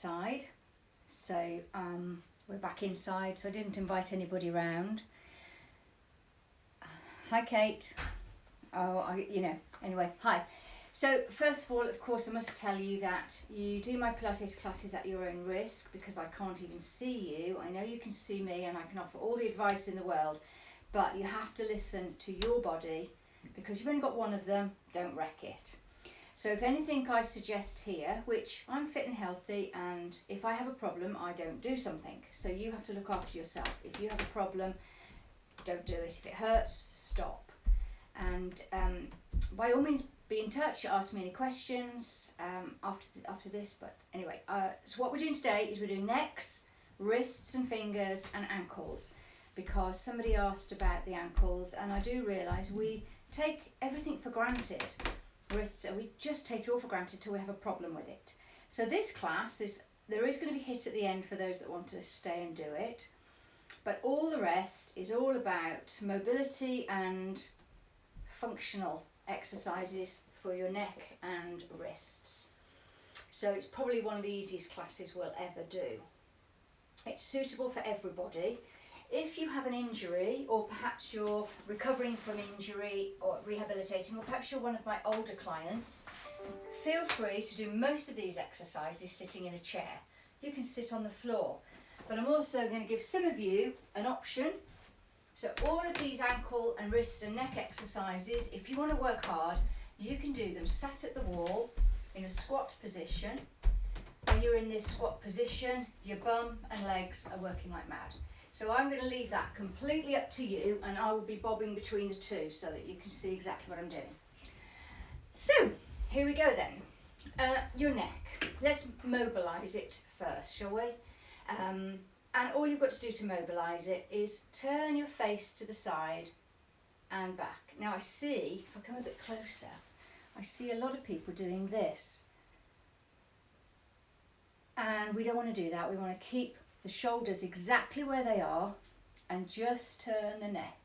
Inside. So we're back inside, so I didn't invite anybody around. Hi Kate. Anyway, hi. So first of all, of course, I must tell you that you do my Pilates classes at your own risk because I can't even see you. I know you can see me and I can offer all the advice in the world, but you have to listen to your body because you've only got one of them. Don't wreck it. So if anything I suggest here, which I'm fit and healthy, and if I have a problem, I don't do something. So you have to look after yourself. If you have a problem, don't do it. If it hurts, stop. And by all means, be in touch. Ask me any questions after this. But anyway, so what we're doing today is we're doing necks, wrists and fingers and ankles, because somebody asked about the ankles, and I do realise we take everything for granted. Wrists, we just take it all for granted till we have a problem with it. So this class there is going to be HIIT at the end for those that want to stay and do it, but all the rest is all about mobility and functional exercises for your neck and wrists. So it's probably one of the easiest classes we'll ever do. It's suitable for everybody. If you have an injury, or perhaps you're recovering from injury or rehabilitating, or perhaps you're one of my older clients, feel free to do most of these exercises sitting in a chair. You can sit on the floor, but I'm also going to give some of you an option. So all of these ankle and wrist and neck exercises, if you want to work hard, you can do them sat at the wall in a squat position. When you're in this squat position, your bum and legs are working like mad. So I'm going to leave that completely up to you, and I will be bobbing between the two so that you can see exactly what I'm doing. So here we go then. Your neck. Let's mobilise it first, shall we? And all you've got to do to mobilise it is turn your face to the side and back. Now I see, if I come a bit closer, I see a lot of people doing this. And we don't want to do that. We want to keep the shoulders exactly where they are and just turn the neck.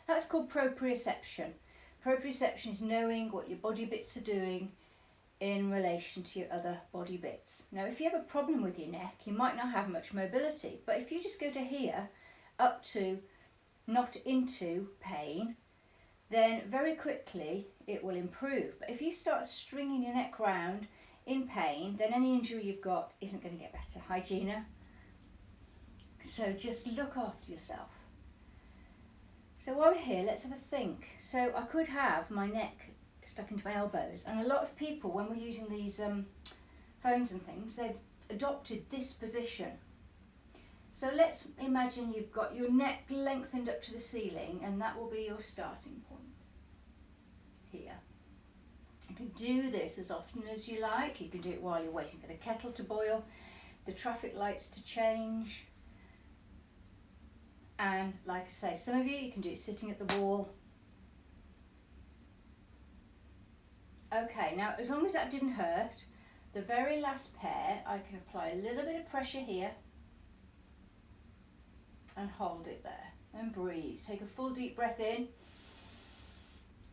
That's called proprioception. Proprioception is knowing what your body bits are doing in relation to your other body bits. Now if you have a problem with your neck, you might not have much mobility, but if you just go to here up to not into pain, then very quickly it will improve. But if you start stringing your neck round in pain, then any injury you've got isn't going to get better. Hi Gina. So just look after yourself. So while we're here, let's have a think. So I could have my neck stuck into my elbows, and a lot of people, when we're using these phones and things, they've adopted this position. So let's imagine you've got your neck lengthened up to the ceiling, and that will be your starting point here. You can do this as often as you like. You can do it while you're waiting for the kettle to boil, the traffic lights to change. And like I say, some of you can do it sitting at the wall. Okay, now as long as that didn't hurt, the very last pair, I can apply a little bit of pressure here and hold it there and breathe. Take a full deep breath in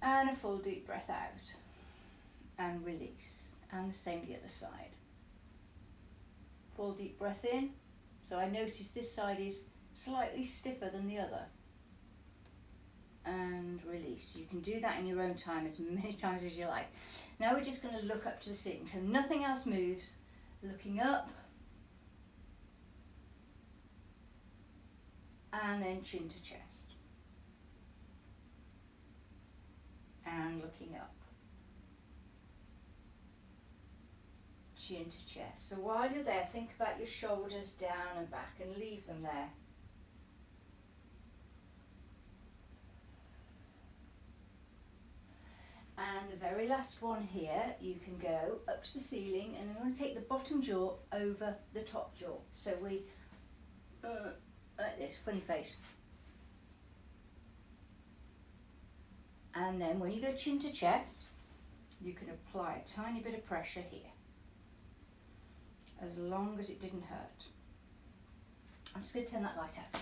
and a full deep breath out and release. And the same the other side. Full deep breath in. So I notice this side is slightly stiffer than the other, and release. You can do that in your own time as many times as you like. Now we're just going to look up to the ceiling, so nothing else moves. Looking up, and then chin to chest, and looking up, chin to chest. So while you're there, think about your shoulders down and back and leave them there. And the very last one here, you can go up to the ceiling, and then we want to take the bottom jaw over the top jaw. So we, like this, funny face. And then when you go chin to chest, you can apply a tiny bit of pressure here, as long as it didn't hurt. I'm just going to turn that light out.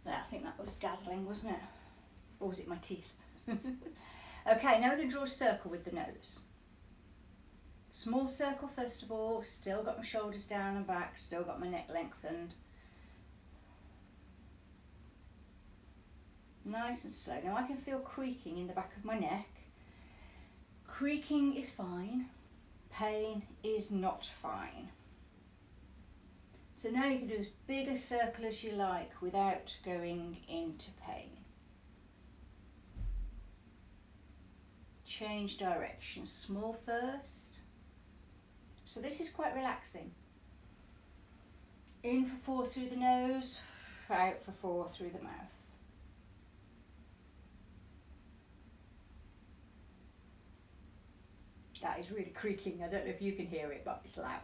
There, I think that was dazzling, wasn't it? Or was it my teeth? Okay, now we're going to draw a circle with the nose. Small circle first of all, still got my shoulders down and back, still got my neck lengthened. Nice and slow. Now I can feel creaking in the back of my neck. Creaking is fine, pain is not fine. So now you can do as big a circle as you like without going into pain. Change direction, small first. So this is quite relaxing. In for 4 through the nose, out for 4 through the mouth. That is really creaking. I don't know if you can hear it, but it's loud.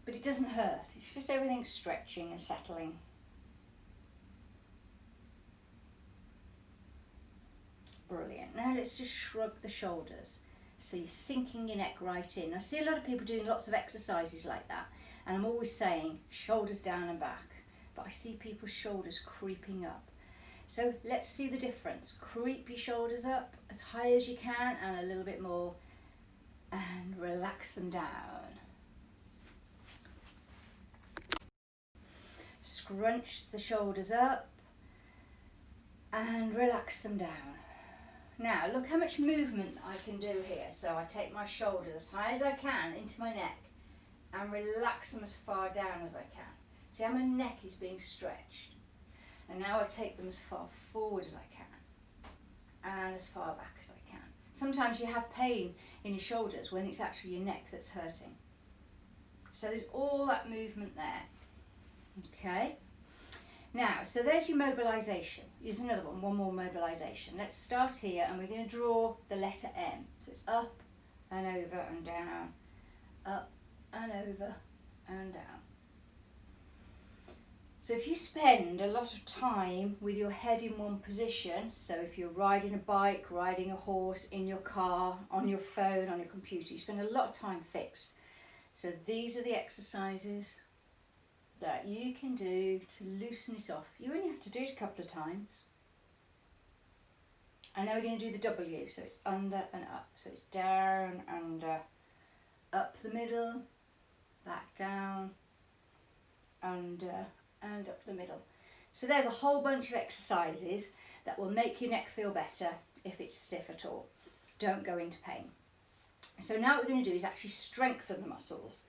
But it doesn't hurt. It's just everything stretching and settling. Brilliant. Now let's just shrug the shoulders. So you're sinking your neck right in. I see a lot of people doing lots of exercises like that, and I'm always saying shoulders down and back, but I see people's shoulders creeping up. So let's see the difference. Creep your shoulders up as high as you can and a little bit more, and relax them down. Scrunch the shoulders up and relax them down. Now look how much movement I can do here. So I take my shoulders as high as I can into my neck and relax them as far down as I can. See how my neck is being stretched. And now I take them as far forward as I can and as far back as I can. Sometimes you have pain in your shoulders when it's actually your neck that's hurting. So there's all that movement there. Okay. Now, so there's your mobilisation. Here's another one more mobilisation. Let's start here and we're going to draw the letter M. So it's up and over and down, up and over and down. So if you spend a lot of time with your head in one position, so if you're riding a bike, riding a horse, in your car, on your phone, on your computer, you spend a lot of time fixed. So these are the exercises that you can do to loosen it off. You only have to do it a couple of times. And now we're going to do the W, so it's under and up. So it's down, under, up the middle, back down, under, and up the middle. So there's a whole bunch of exercises that will make your neck feel better if it's stiff at all. Don't go into pain. So now what we're going to do is actually strengthen the muscles.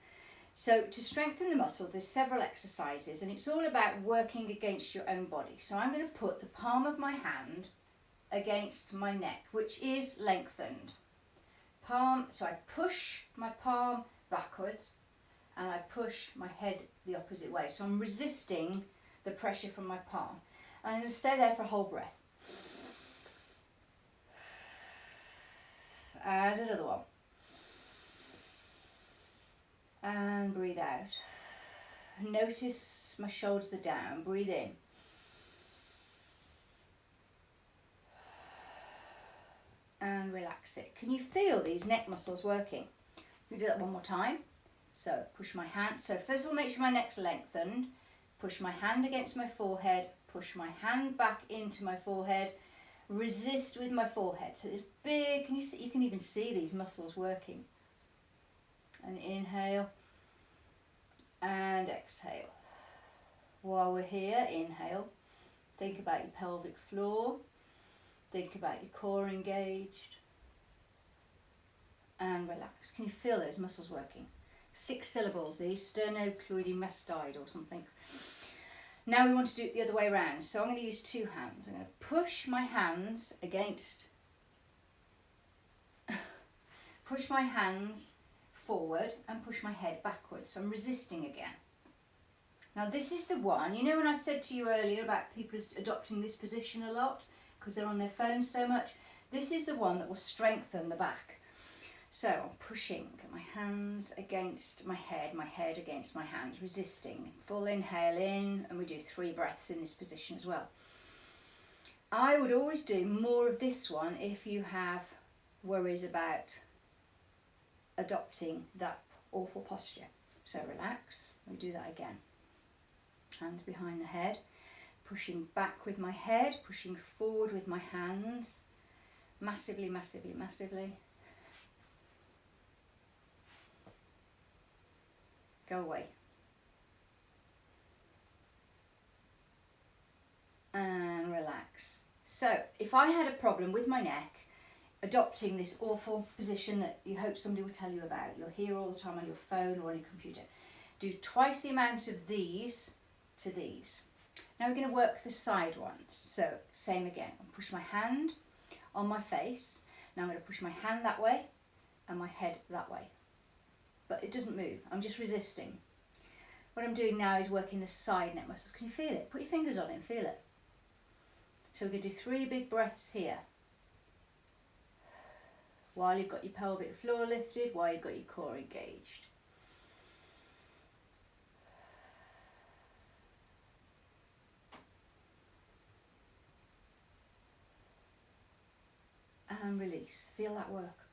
So to strengthen the muscles, there's several exercises, and it's all about working against your own body. So I'm going to put the palm of my hand against my neck, which is lengthened. Palm, so I push my palm backwards and I push my head the opposite way. So I'm resisting the pressure from my palm. And I'm going to stay there for a whole breath. And another one. And breathe out. Notice my shoulders are down. Breathe in. And relax it. Can you feel these neck muscles working? We do that one more time. So push my hand. So first of all, make sure my neck's lengthened. Push my hand against my forehead. Push my hand back into my forehead. Resist with my forehead. So it's big. Can you see? You can even see these muscles working. And inhale and exhale. While we're here, inhale. Think about your pelvic floor. Think about your core engaged. And relax. Can you feel those muscles working? 6 syllables, these, sternocleidomastoid or something. Now we want to do it the other way around. So I'm going to use 2 hands. I'm going to push my hands against, push my hands forward and push my head backwards. So I'm resisting again. Now this is the one, you know when I said to you earlier about people adopting this position a lot because they're on their phones so much? This is the one that will strengthen the back. So I'm pushing my hands against my head against my hands, resisting. Full inhale in, and we do 3 breaths in this position as well. I would always do more of this one if you have worries about adopting that awful posture. So relax, we do that again. Hands behind the head, pushing back with my head, pushing forward with my hands, massively, massively, massively. Go away. And relax. So if I had a problem with my neck, adopting this awful position that you hope somebody will tell you about, you'll hear all the time on your phone or on your computer, do twice the amount of these to these. Now we're going to work the side ones. So same again. I'll push my hand on my face. Now I'm going to push my hand that way and my head that way. But it doesn't move. I'm just resisting. What I'm doing now is working the side neck muscles. Can you feel it? Put your fingers on it and feel it. So we're going to do 3 big breaths here. While you've got your pelvic floor lifted, while you've got your core engaged. And release. Feel that work.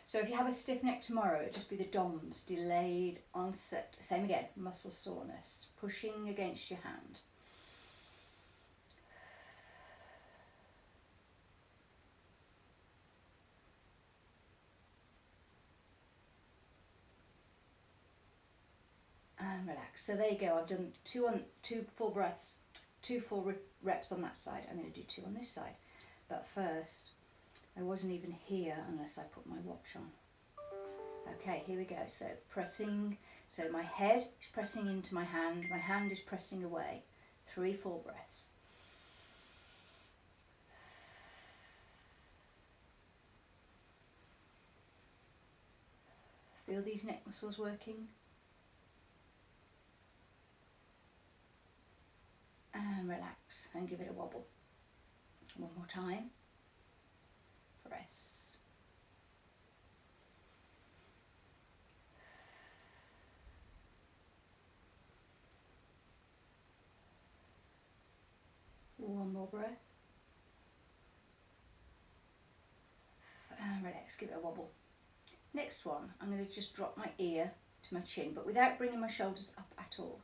So if you have a stiff neck tomorrow, it'll just be the DOMS, delayed onset. Same again, muscle soreness, pushing against your hand. And relax. So there you go. I've done two full breaths, 2 full reps on that side. I'm going to do 2 on this side. But first, I wasn't even here unless I put my watch on. Okay, here we go. So pressing, so my head is pressing into my hand is pressing away. 3 full breaths. Feel these neck muscles working. And relax and give it a wobble. One more time. Press. One more breath. And relax, give it a wobble. Next one, I'm going to just drop my ear to my chin, but without bringing my shoulders up at all.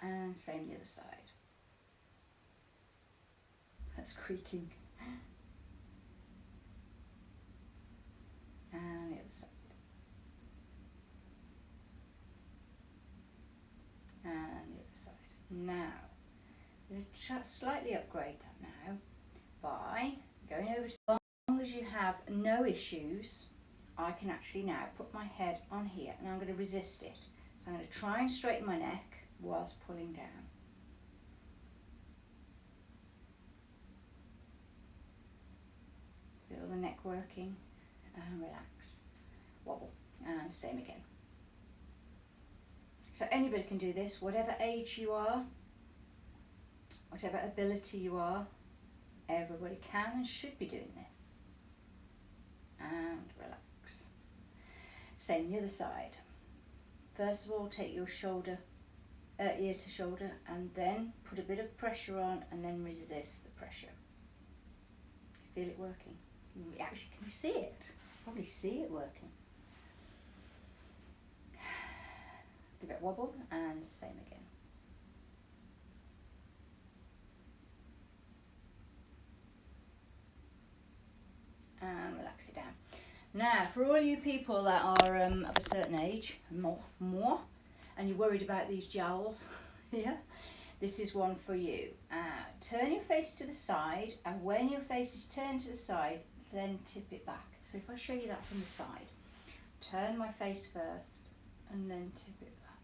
And same the other side. That's creaking. And the other side. And the other side. Now, I'm going to slightly upgrade that now by going over to, as long as you have no issues, I can actually now put my head on here and I'm going to resist it. So I'm going to try and straighten my neck whilst pulling down. Feel the neck working and relax. Wobble and same again. So anybody can do this, whatever age you are, whatever ability you are, everybody can and should be doing this. And relax. Same the other side. First of all, take your ear to shoulder, and then put a bit of pressure on, and then resist the pressure. Feel it working? Actually, can you see it? Probably see it working. Give it a wobble, and same again. And relax it down. Now, for all you people that are of a certain age, more, and you're worried about these jowls here, this is one for you. Turn your face to the side, and when your face is turned to the side, then tip it back. So if I show you that from the side, turn my face first, and then tip it back.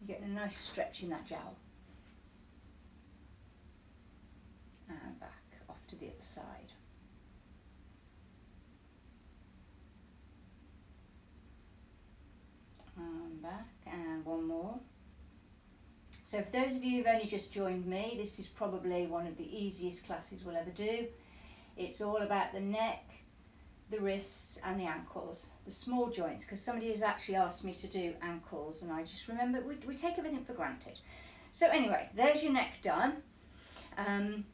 You're getting a nice stretch in that jowl. And back, off to the other side. And back, and one more. So for those of you who've only just joined me, this is probably one of the easiest classes we'll ever do. It's all about the neck, the wrists and the ankles, the small joints, because somebody has actually asked me to do ankles and I just remember we take everything for granted. So anyway, there's your neck done. And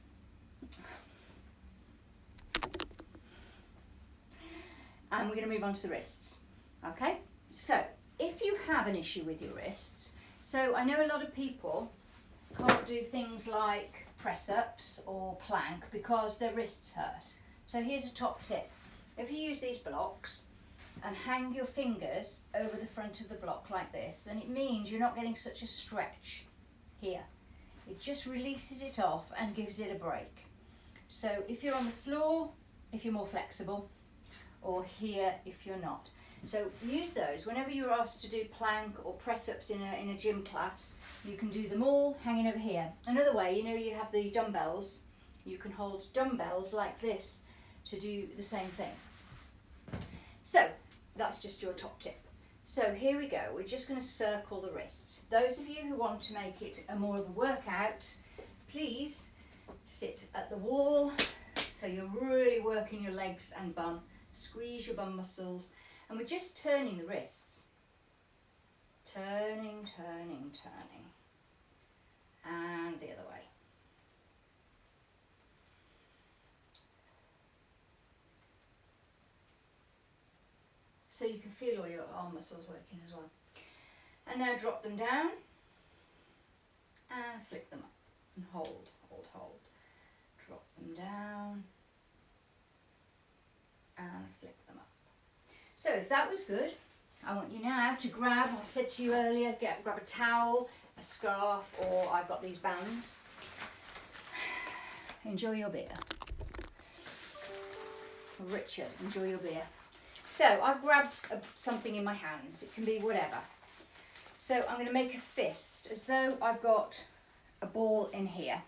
we're going to move on to the wrists. Okay, so if you have an issue with your wrists, so I know a lot of people can't do things like press-ups or plank because their wrists hurt. So here's a top tip. If you use these blocks and hang your fingers over the front of the block like this, then it means you're not getting such a stretch here. It just releases it off and gives it a break. So if you're on the floor, if you're more flexible, or here if you're not. So use those whenever you're asked to do plank or press-ups in a gym class. You can do them all hanging over here. Another way, you know, you have the dumbbells. You can hold dumbbells like this to do the same thing. So that's just your top tip. So here we go. We're just going to circle the wrists. Those of you who want to make it a more of a workout, please sit at the wall. So you're really working your legs and bum. Squeeze your bum muscles. And we're just turning the wrists. Turning, turning, turning. And the other way. So you can feel all your arm muscles working as well. And now drop them down and flick them up and hold, hold, hold. Drop them down and flick them up. So if that was good, I want you now to grab, I said to you earlier, grab a towel, a scarf, or I've got these bands. Enjoy your beer. Richard, enjoy your beer. So I've grabbed something in my hands. It can be whatever. So I'm going to make a fist as though I've got a ball in here.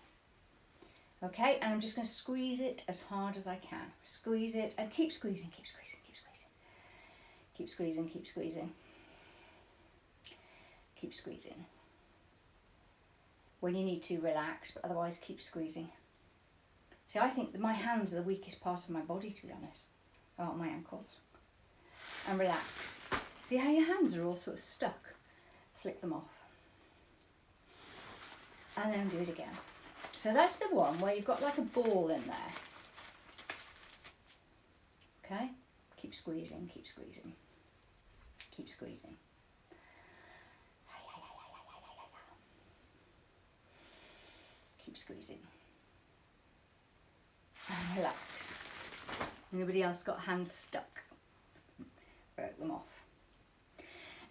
Okay, and I'm just going to squeeze it as hard as I can. Squeeze it and keep squeezing, keep squeezing, keep squeezing. Keep squeezing, keep squeezing. Keep squeezing. When you need to, relax, but otherwise keep squeezing. See, I think that my hands are the weakest part of my body, to be honest. Oh, my ankles. And relax. See how your hands are all sort of stuck? Flick them off. And then do it again. So that's the one where you've got like a ball in there. Okay? Keep squeezing, keep squeezing. Keep squeezing. Keep squeezing. And relax. Anybody else got hands stuck? Work them off.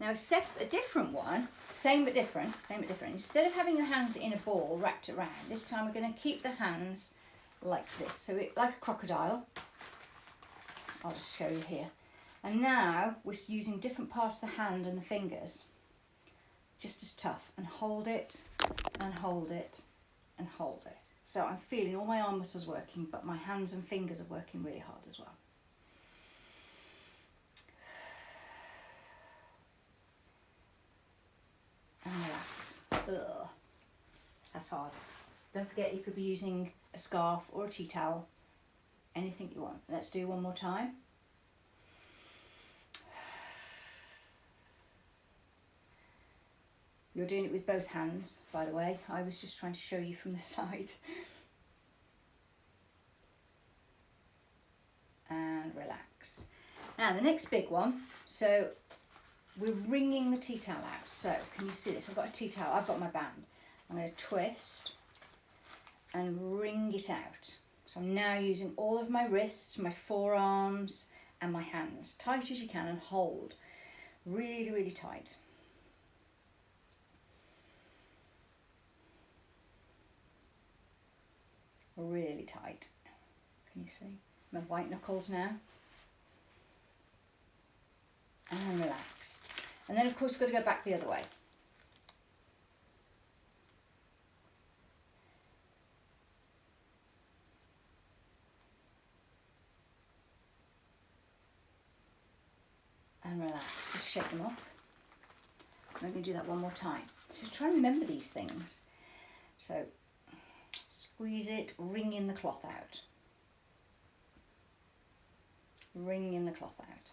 Now a different one, same but different, same but different. Instead of having your hands in a ball wrapped around, this time we're going to keep the hands like this. So like a crocodile. I'll just show you here. And now we're using different parts of the hand and the fingers. Just as tough. And hold it, and hold it, and hold it. So I'm feeling all my arm muscles working, but my hands and fingers are working really hard as well. And relax. Ugh. That's hard. Don't forget you could be using a scarf or a tea towel. Anything you want. Let's do one more time. You're doing it with both hands, by the way. I was just trying to show you from the side. And relax. Now the next big one. So we're wringing the tea towel out. So can you see this? I've got a tea towel. I've got my band. I'm going to twist and wring it out. So I'm now using all of my wrists, my forearms and my hands. Tight as you can and hold. Really, really tight. Really tight. Can you see? My white knuckles now. And relax. And then of course we've got to go back the other way. And relax. Just shake them off. I'm going to do that one more time. So try and remember these things. So squeeze it, wring in the cloth out. Wring in the cloth out.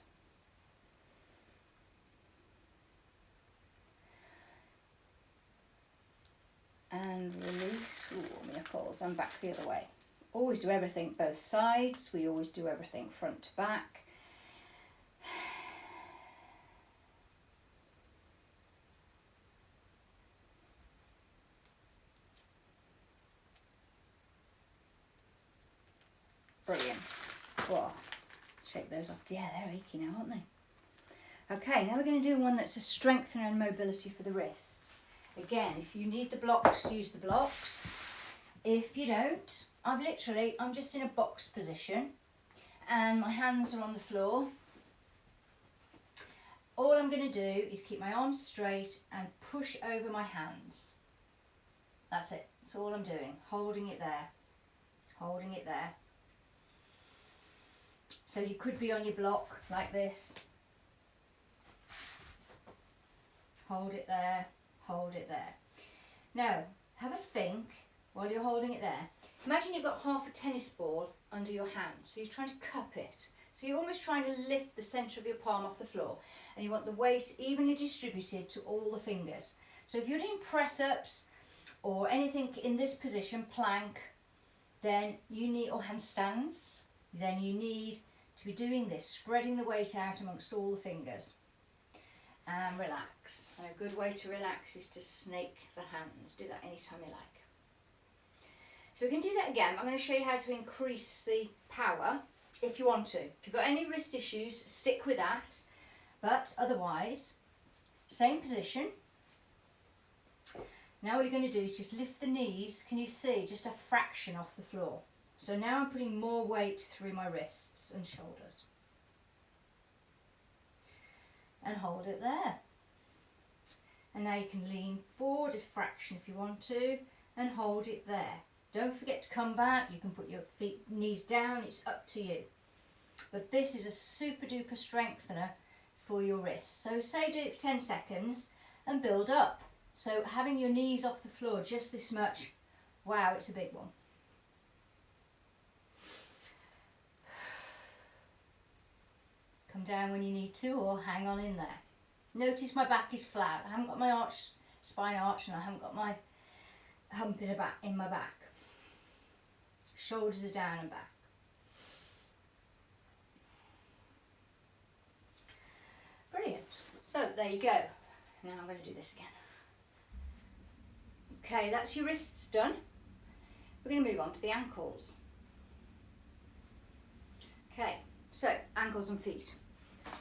And release. Ooh, my knuckles. And back the other way. Always do everything both sides. We always do everything front to back. Brilliant. Whoa. Shake those off. Yeah, they're achy now, aren't they? Okay, now we're going to do one that's a strengthener and mobility for the wrists. Again, if you need the blocks, use the blocks. If you don't, I'm just in a box position and my hands are on the floor. All I'm going to do is keep my arms straight and push over my hands. That's it. That's all I'm doing. Holding it there. Holding it there. So you could be on your block like this. Hold it there. Hold it there. Now, have a think while you're holding it there. Imagine you've got half a tennis ball under your hand. So you're trying to cup it. So you're almost trying to lift the centre of your palm off the floor. And you want the weight evenly distributed to all the fingers. So if you're doing press-ups or anything in this position, plank, then you need, or handstands, then you need to be doing this, spreading the weight out amongst all the fingers. And relax. And a good way to relax is to snake the hands. Do that anytime you like. So we can do that again. I'm going to show you how to increase the power if you want to. If you've got any wrist issues, stick with that. But otherwise, same position. Now what you're going to do is just lift the knees, can you see, just a fraction off the floor. So now I'm putting more weight through my wrists and shoulders. And hold it there. And now you can lean forward a fraction if you want to and hold it there. Don't forget to come back. You can put your knees down, it's up to you. But this is a super duper strengthener for your wrists. So say do it for 10 seconds and build up. So having your knees off the floor just this much, wow, it's a big one. Come down when you need to or hang on in there. Notice my back is flat. I haven't got my spine arch and I haven't got my hump in my back. Shoulders are down and back. Brilliant. So there you go. Now I'm going to do this again. Okay, that's your wrists done. We're going to move on to the ankles. Okay, so ankles and feet.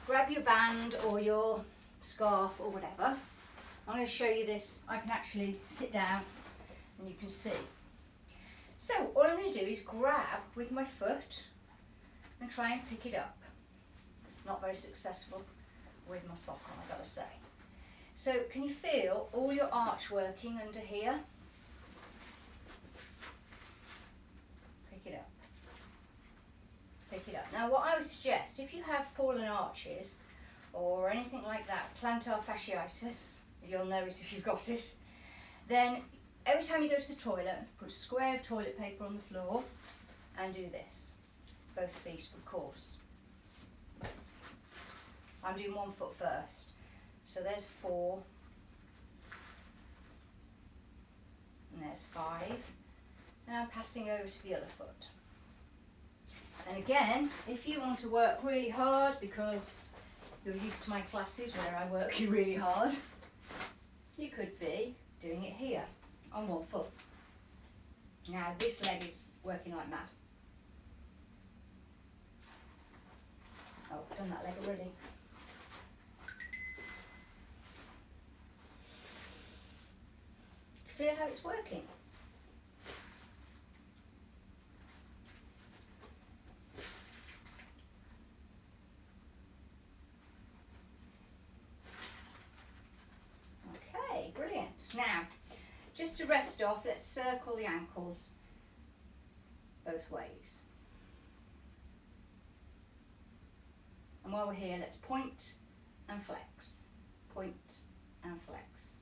Grab your band or your scarf or whatever. I'm going to show you this. I can actually sit down and you can see. So all I'm going to do is grab with my foot and try and pick it up. Not very successful with my sock on, I've got to say. So can you feel all your arch working under here? Pick it up. Pick it up. Now what I would suggest, if you have fallen arches or anything like that, plantar fasciitis, you'll know it if you've got it, then every time you go to the toilet, put a square of toilet paper on the floor and do this. Both feet, of course. I'm doing one foot first. So there's 4. And there's 5. And I'm passing over to the other foot. And again, if you want to work really hard, because you're used to my classes where I work you really hard, you could be doing it here on one foot. Now this leg is working like mad. Oh, I've done that leg already. Feel how it's working. Okay, brilliant. Now, just to rest off, let's circle the ankles both ways. And while we're here, let's point and flex. Point and flex.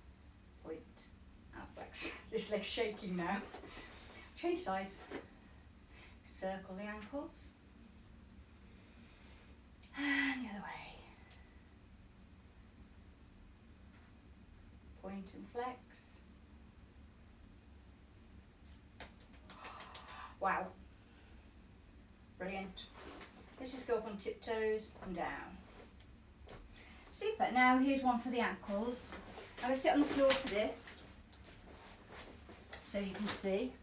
Point and flex. This leg's shaking now. Change sides. Circle the ankles. And the other way. Point and flex. Wow. Brilliant. Let's just go up on tiptoes and down. Super. Now here's one for the ankles. I'm going to sit on the floor for this, so you can see.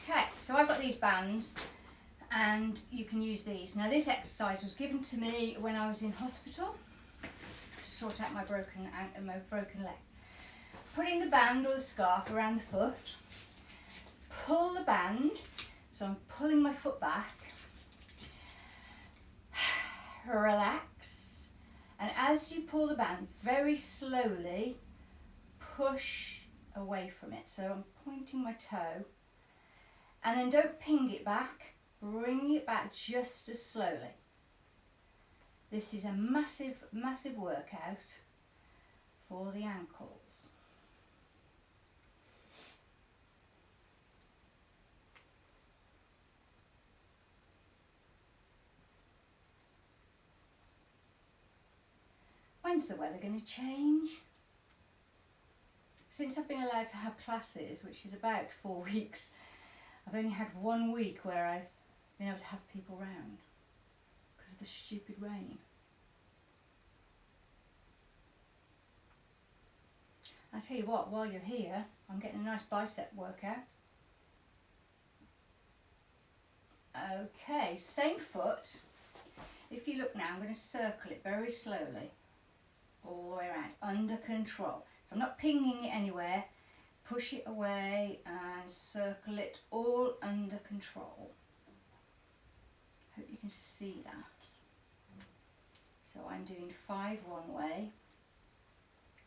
Okay, so I've got these bands and you can use these. Now this exercise was given to me when I was in hospital to sort out my broken leg. Putting the band or the scarf around the foot, pull the band, so I'm pulling my foot back, relax, and as you pull the band, very slowly push away from it. So I'm pointing my toe, and then don't ping it back, bring it back just as slowly. This is a massive, massive workout for the ankles. When's the weather going to change? Since I've been allowed to have classes, which is about 4 weeks, I've only had 1 week where I've been able to have people round because of the stupid rain. I tell you what, while you're here, I'm getting a nice bicep workout. Okay, same foot. If you look now, I'm going to circle it very slowly, all the way around, under control. So I'm not pinging it anywhere. Push it away and circle it all under control. Hope you can see that. So I'm doing 5 one way.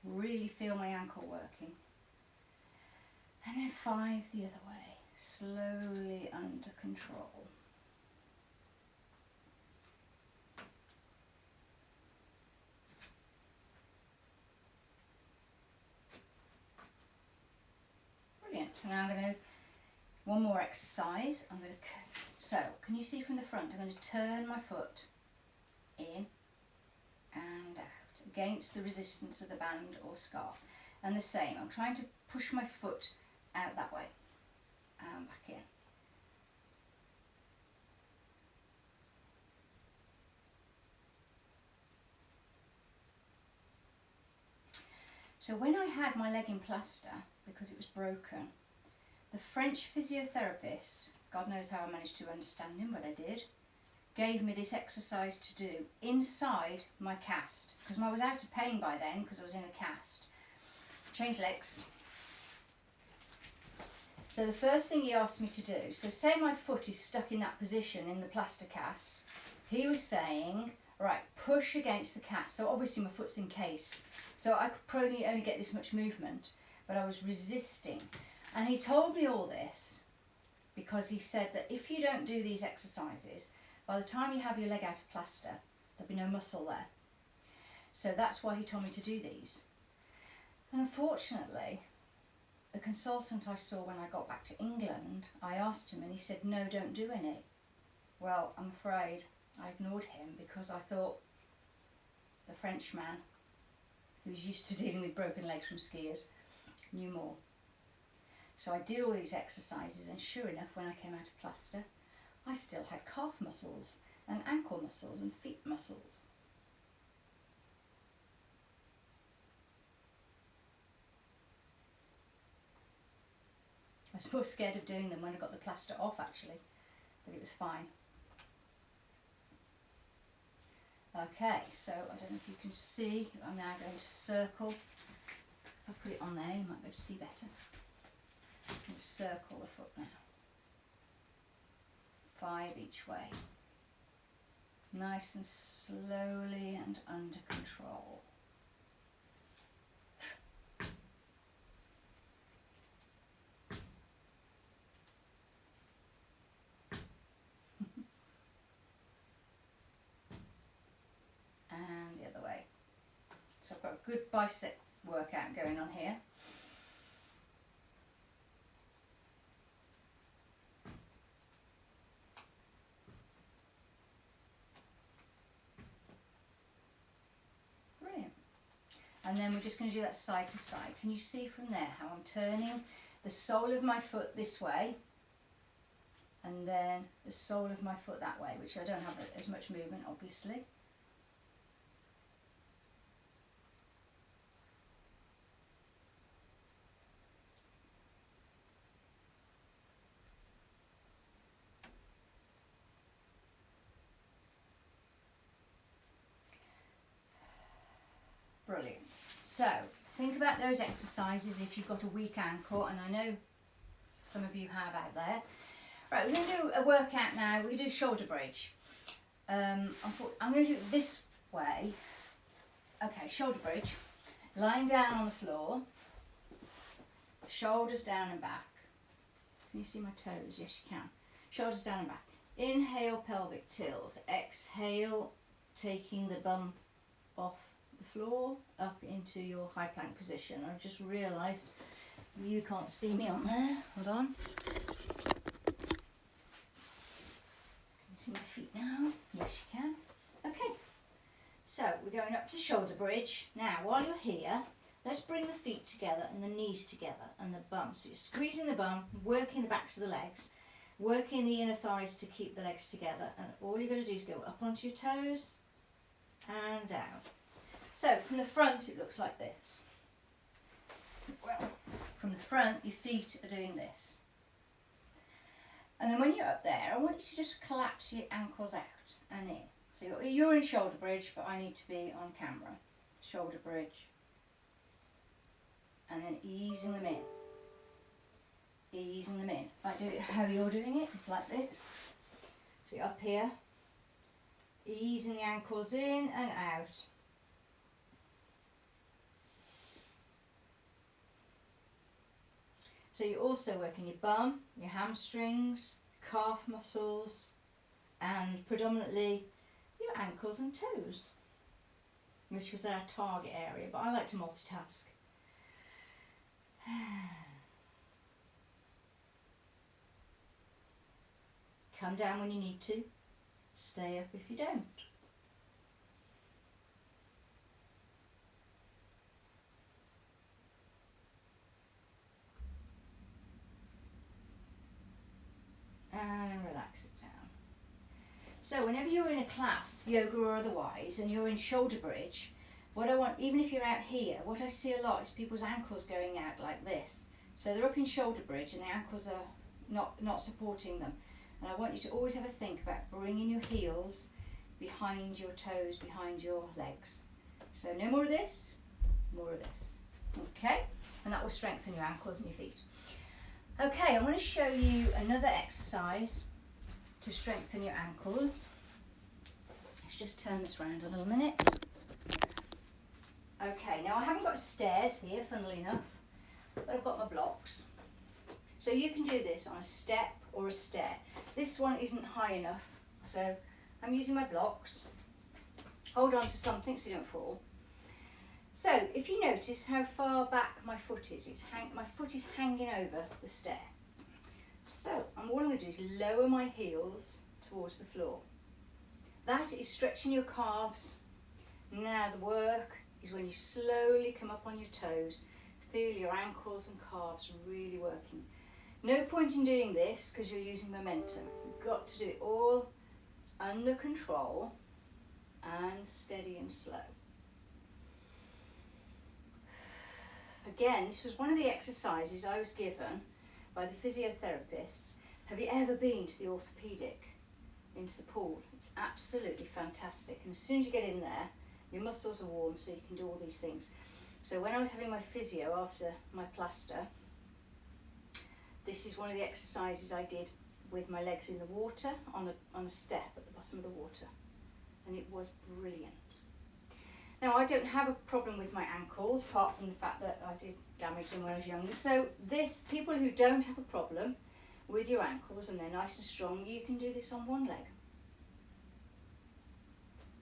Really feel my ankle working. And then 5 the other way. Slowly under control. Brilliant. So now I'm going to, one more exercise. So can you see from the front, I'm going to turn my foot in and out against the resistance of the band or scarf. And the same, I'm trying to push my foot out that way and back in. So when I had my leg in plaster, because it was broken, the French physiotherapist, God knows how I managed to understand him, but I did, gave me this exercise to do inside my cast, because I was out of pain by then because I was in a cast. Change legs. So the first thing he asked me to do, so say my foot is stuck in that position in the plaster cast, he was saying, right, push against the cast. So obviously my foot's encased, so I could probably only get this much movement, but I was resisting. And he told me all this because he said that if you don't do these exercises, by the time you have your leg out of plaster, there'll be no muscle there. So that's why he told me to do these. And unfortunately, the consultant I saw when I got back to England, I asked him and he said, no, don't do any. Well, I'm afraid I ignored him because I thought the Frenchman, who's used to dealing with broken legs from skiers, knew more. So I did all these exercises, and sure enough, when I came out of plaster, I still had calf muscles and ankle muscles and feet muscles. I was more scared of doing them when I got the plaster off actually, but it was fine. Okay, so I don't know if you can see, I'm now going to circle. If I put it on there, you might be able to see better. I'm going to circle the foot now. 5 each way. Nice and slowly and under control. And the other way. So I've got a good bicep workout going on here. Brilliant. And then we're just going to do that side to side. Can you see from there how I'm turning the sole of my foot this way and then the sole of my foot that way, which I don't have as much movement obviously. Brilliant. So think about those exercises if you've got a weak ankle, and I know some of you have out there. Right, we're going to do a workout now. We're going to do shoulder bridge. I'm going to do it this way. Okay, shoulder bridge. Lying down on the floor, shoulders down and back. Can you see my toes? Yes, you can. Shoulders down and back. Inhale, pelvic tilt. Exhale, taking the bum off the floor up into your high plank position. I've just realised you can't see me on there. Hold on. Can you see my feet now? Yes, you can. Okay. So we're going up to shoulder bridge. Now, while you're here, let's bring the feet together and the knees together and the bum. So you're squeezing the bum, working the backs of the legs, working the inner thighs to keep the legs together. And all you've got to do is go up onto your toes and down. So from the front, it looks like this. Well, from the front, your feet are doing this. And then when you're up there, I want you to just collapse your ankles out and in. So you're in shoulder bridge, but I need to be on camera. Shoulder bridge. And then easing them in. Easing them in. I do it how you're doing it. It's like this. So you're up here. Easing the ankles in and out. So you're also working your bum, your hamstrings, calf muscles, and predominantly your ankles and toes, which was our target area, but I like to multitask. Come down when you need to, stay up if you don't. And relax it down. So whenever you're in a class, yoga or otherwise, and you're in shoulder bridge, what I want, even if you're out here, what I see a lot is people's ankles going out like this. So they're up in shoulder bridge and the ankles are not supporting them. And I want you to always have a think about bringing your heels behind your toes, behind your legs. So no more of this, more of this. Okay? And that will strengthen your ankles and your feet. Okay, I'm going to show you another exercise to strengthen your ankles. Let's just turn this around a little minute. Okay, now I haven't got stairs here, funnily enough, but I've got my blocks. So you can do this on a step or a stair. This one isn't high enough, so I'm using my blocks. Hold on to something so you don't fall. So if you notice how far back my foot is, my foot is hanging over the stair. So all I'm going to do is lower my heels towards the floor. That is stretching your calves. Now the work is when you slowly come up on your toes. Feel your ankles and calves really working. No point in doing this because you're using momentum. You've got to do it all under control and steady and slow. Again, this was one of the exercises I was given by the physiotherapist. Have you ever been to the orthopaedic, into the pool? It's absolutely fantastic. And as soon as you get in there, your muscles are warm so you can do all these things. So when I was having my physio after my plaster, this is one of the exercises I did with my legs in the water on a step at the bottom of the water. And it was brilliant. Now, I don't have a problem with my ankles, apart from the fact that I did damage them when I was younger. So people who don't have a problem with your ankles and they're nice and strong, you can do this on one leg.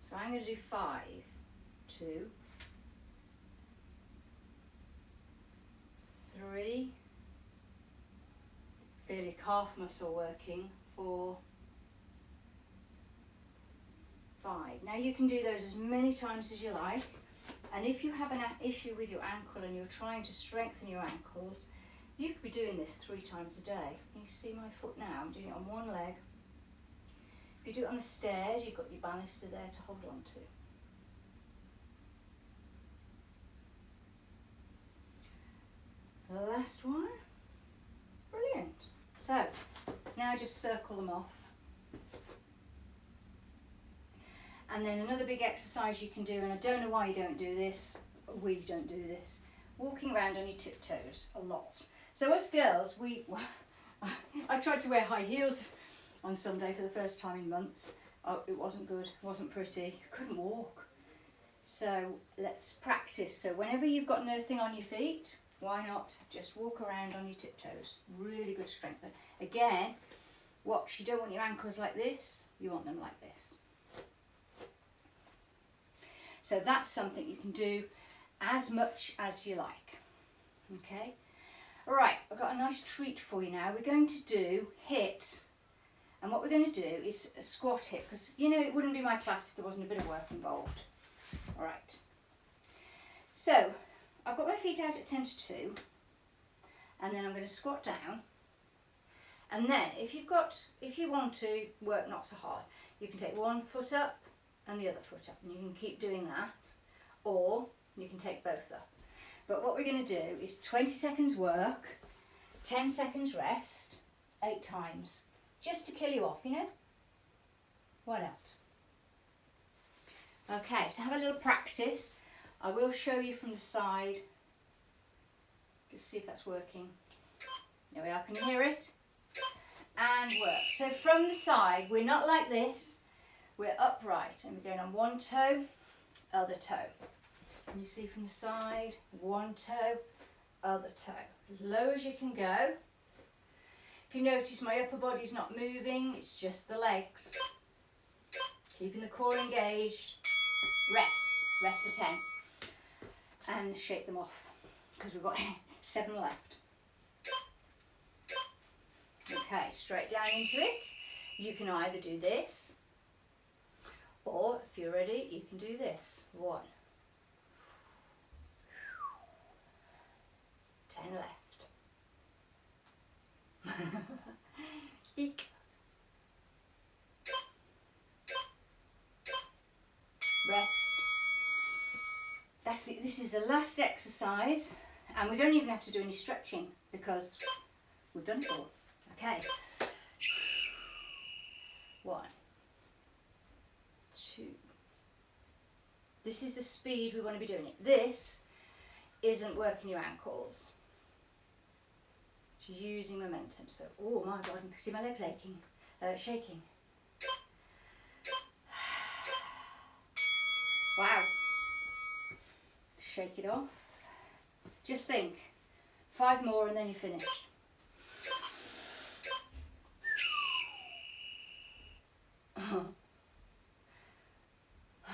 So I'm going to do 5, 2, 3, feel your calf muscle working, 4, 5. Now you can do those as many times as you like, and if you have an issue with your ankle and you're trying to strengthen your ankles, you could be doing this 3 times a day. Can you see my foot now? I'm doing it on one leg. If you do it on the stairs, you've got your banister there to hold on to. The last one. Brilliant. So now just circle them off. And then another big exercise you can do, and I don't know why you don't do this, we don't do this. Walking around on your tiptoes a lot. So us girls, I tried to wear high heels on Sunday for the first time in months. Oh, it wasn't good, it wasn't pretty, couldn't walk. So let's practice. So whenever you've got nothing on your feet, why not just walk around on your tiptoes? Really good strength. Again, watch, you don't want your ankles like this, you want them like this. So that's something you can do as much as you like. Okay? All right, I've got a nice treat for you now. We're going to do HIIT. And what we're going to do is a squat HIIT, because, you know, it wouldn't be my class if there wasn't a bit of work involved. All right. So, I've got my feet out at 10 to 2. And then I'm going to squat down. And then, if you want to work not so hard, you can take one foot up and the other foot up. And you can keep doing that. Or you can take both up. But what we're going to do is 20 seconds work, 10 seconds rest, 8 times. Just to kill you off, you know? Why not? Okay, so have a little practice. I will show you from the side. Just see if that's working. There we are, can you hear it? And work. So from the side, we're not like this. We're upright and we're going on one toe, other toe. And you see from the side, one toe, other toe. As low as you can go. If you notice my upper body's not moving, it's just the legs. Keeping the core engaged. Rest for 10. And shake them off, because we've got 7 left. Okay, straight down into it. You can either do this, or if you're ready, you can do this. 1. 10 left. Eek. Rest. This is the last exercise, and we don't even have to do any stretching because we've done it all. Okay. 1, 2. This is the speed we want to be doing it. This isn't working your ankles. She's using momentum. So, oh my God, I can see my legs aching, shaking. Wow. Shake it off. Just think, 5 more and then you're finished. I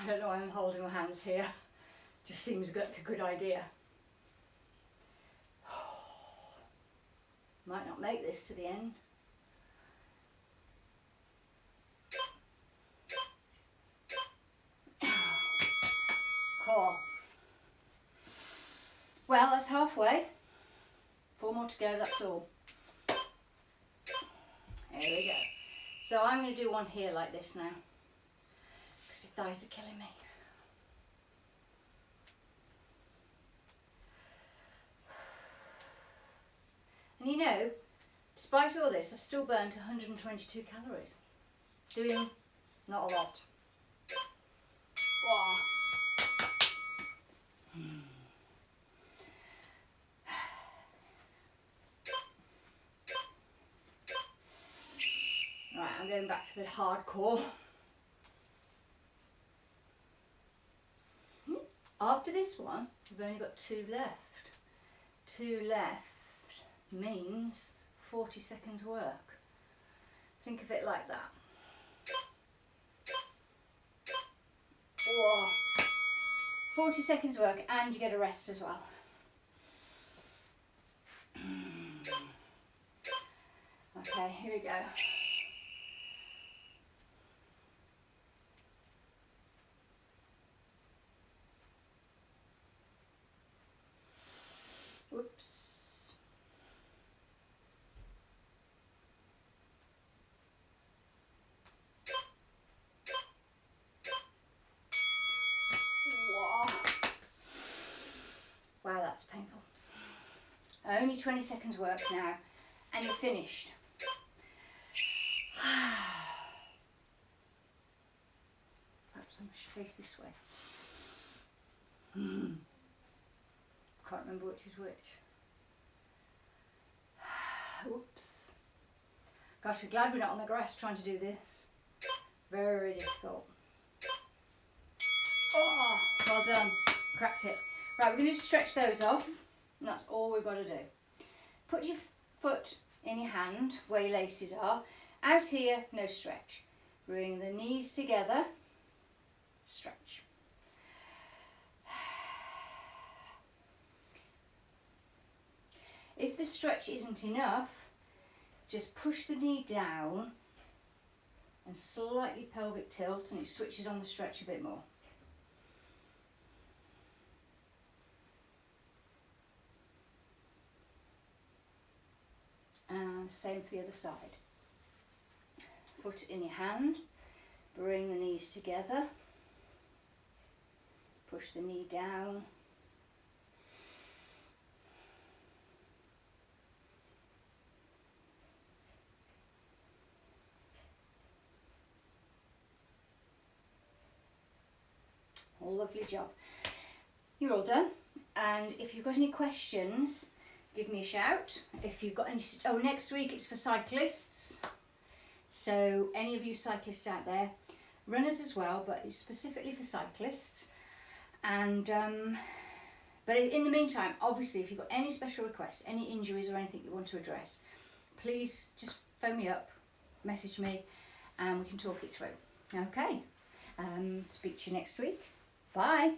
don't know why I'm holding my hands here. Just seems like a good idea. Might not make this to the end. Core. Well, that's halfway. 4 more to go, that's all. There we go. So I'm going to do one here like this now, because my thighs are killing me. And you know, despite all this, I've still burnt 122 calories. Doing not a lot. Whoa. Right, I'm going back to the hardcore. After this one, we've only got 2 left. 2 left means 40 seconds work. Think of it like that. Whoa. 40 seconds work and you get a rest as well. Okay, here we go. Whoops. Whoa. Wow, that's painful. Only 20 seconds work now, and you're finished. Perhaps I should face this way. remember which is which. Oops. Gosh, we're glad we're not on the grass trying to do this. Very difficult. Oh, well done. Cracked it. Right, we're going to just stretch those off. And that's all we've got to do. Put your foot in your hand where your laces are. Out here, no stretch. Bring the knees together. Stretch. If the stretch isn't enough, just push the knee down and slightly pelvic tilt, and it switches on the stretch a bit more. And same for the other side. Foot in your hand, bring the knees together, push the knee down. Lovely job. You're all done. And if you've got any questions, give me a shout. If you've got any, next week it's for cyclists. So any of you cyclists out there, runners as well, but it's specifically for cyclists. And but in the meantime, obviously, if you've got any special requests, any injuries or anything you want to address, please just phone me up, message me, and we can talk it through. Okay. Speak to you next week. Bye.